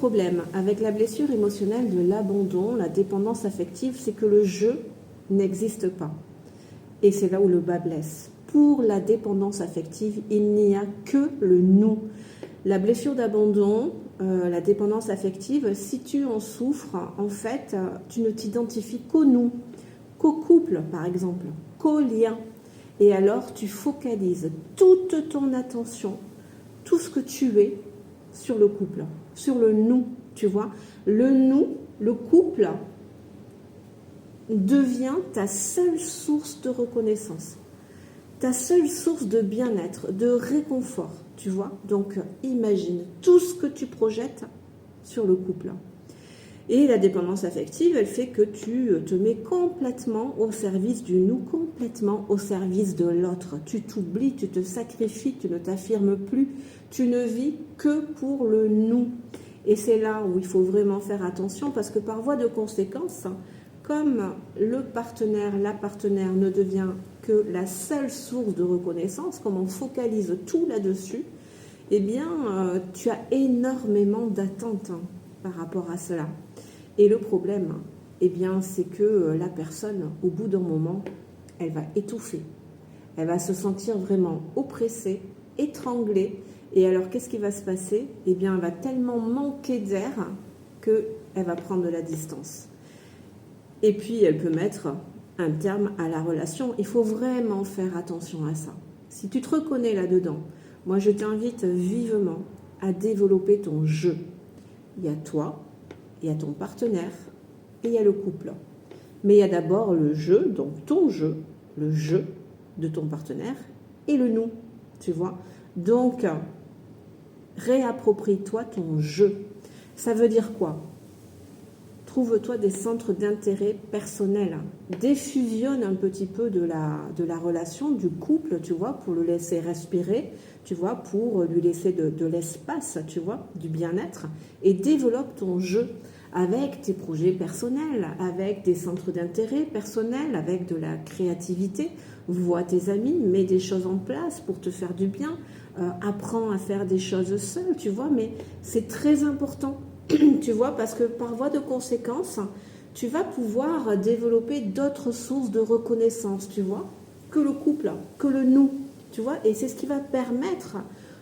problème avec la blessure émotionnelle de l'abandon, la dépendance affective, c'est que le je n'existe pas. Et c'est là où le bas blesse. Pour la dépendance affective, il n'y a que le nous. La blessure d'abandon, la dépendance affective, si tu en souffres, en fait, tu ne t'identifies qu'au nous, qu'au couple, par exemple, qu'au lien. Et alors, tu focalises toute ton attention, tout ce que tu es, sur le couple, sur le nous, tu vois. Le nous, le couple, devient ta seule source de reconnaissance, ta seule source de bien-être, de réconfort, tu vois. Donc, imagine tout ce que tu projettes sur le couple. Et la dépendance affective, elle fait que tu te mets complètement au service du nous, complètement au service de l'autre. Tu t'oublies, tu te sacrifies, tu ne t'affirmes plus, tu ne vis que pour le nous. Et c'est là où il faut vraiment faire attention parce que par voie de conséquence, comme le partenaire, la partenaire ne devient que la seule source de reconnaissance, comme on focalise tout là-dessus, eh bien, tu as énormément d'attentes par rapport à cela. Et le problème, eh bien, c'est que la personne, au bout d'un moment, elle va étouffer. Elle va se sentir vraiment oppressée, étranglée. Et alors, qu'est-ce qui va se passer? Eh bien, elle va tellement manquer d'air qu'elle va prendre de la distance. Et puis, elle peut mettre un terme à la relation. Il faut vraiment faire attention à ça. Si tu te reconnais là-dedans, moi, je t'invite vivement à développer ton jeu. Il y a toi, il y a ton partenaire et il y a le couple. Mais il y a d'abord le jeu, donc ton jeu, le jeu de ton partenaire et le nous, tu vois. Donc, réapproprie-toi ton jeu. Ça veut dire quoi? Trouve-toi des centres d'intérêt personnels. Défusionne un petit peu de la relation, du couple, tu vois, pour le laisser respirer, tu vois, pour lui laisser de l'espace, tu vois, du bien-être. Et développe ton jeu avec tes projets personnels, avec des centres d'intérêt personnels, avec de la créativité. Vois tes amis, mets des choses en place pour te faire du bien. Apprends à faire des choses seul, tu vois, mais c'est très important. Tu vois, parce que par voie de conséquence, tu vas pouvoir développer d'autres sources de reconnaissance, tu vois, que le couple, que le nous, tu vois, et c'est ce qui va permettre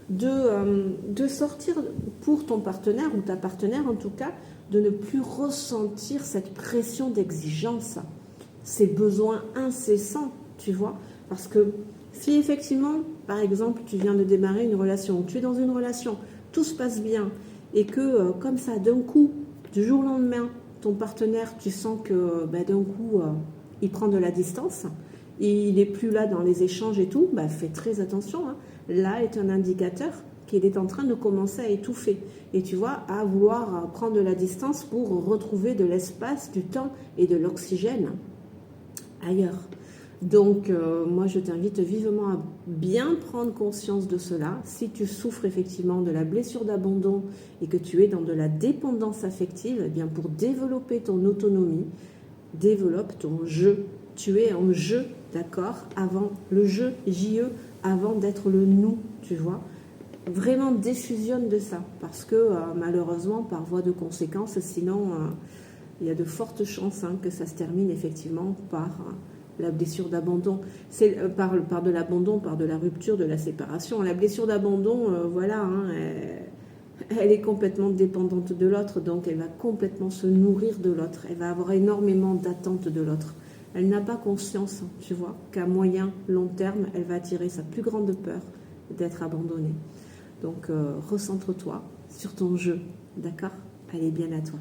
de sortir pour ton partenaire ou ta partenaire en tout cas, de ne plus ressentir cette pression d'exigence, ces besoins incessants, tu vois, parce que si effectivement, par exemple, tu viens de démarrer une relation, tu es dans une relation, tout se passe bien, et que comme ça, d'un coup, du jour au lendemain, ton partenaire, tu sens que d'un coup, il prend de la distance, il n'est plus là dans les échanges et tout, fais très attention. Là est un indicateur qu'il est en train de commencer à étouffer. Et tu vois, à vouloir prendre de la distance pour retrouver de l'espace, du temps et de l'oxygène ailleurs. Donc, moi, je t'invite vivement à bien prendre conscience de cela. Si tu souffres effectivement de la blessure d'abandon et que tu es dans de la dépendance affective, eh bien, pour développer ton autonomie, développe ton jeu. Tu es en jeu, d'accord, avant le jeu, J-E, avant d'être le nous, tu vois. Vraiment défusionne de ça, parce que malheureusement, par voie de conséquence, sinon, il y a de fortes chances que ça se termine effectivement par la blessure d'abandon. C'est par de l'abandon, par de la rupture, de la séparation. La blessure d'abandon, elle est complètement dépendante de l'autre, donc elle va complètement se nourrir de l'autre. Elle va avoir énormément d'attentes de l'autre. Elle n'a pas conscience, tu vois, qu'à moyen, long terme, elle va attirer sa plus grande peur d'être abandonnée. Donc, recentre-toi sur ton jeu, d'accord? Allez, bien à toi.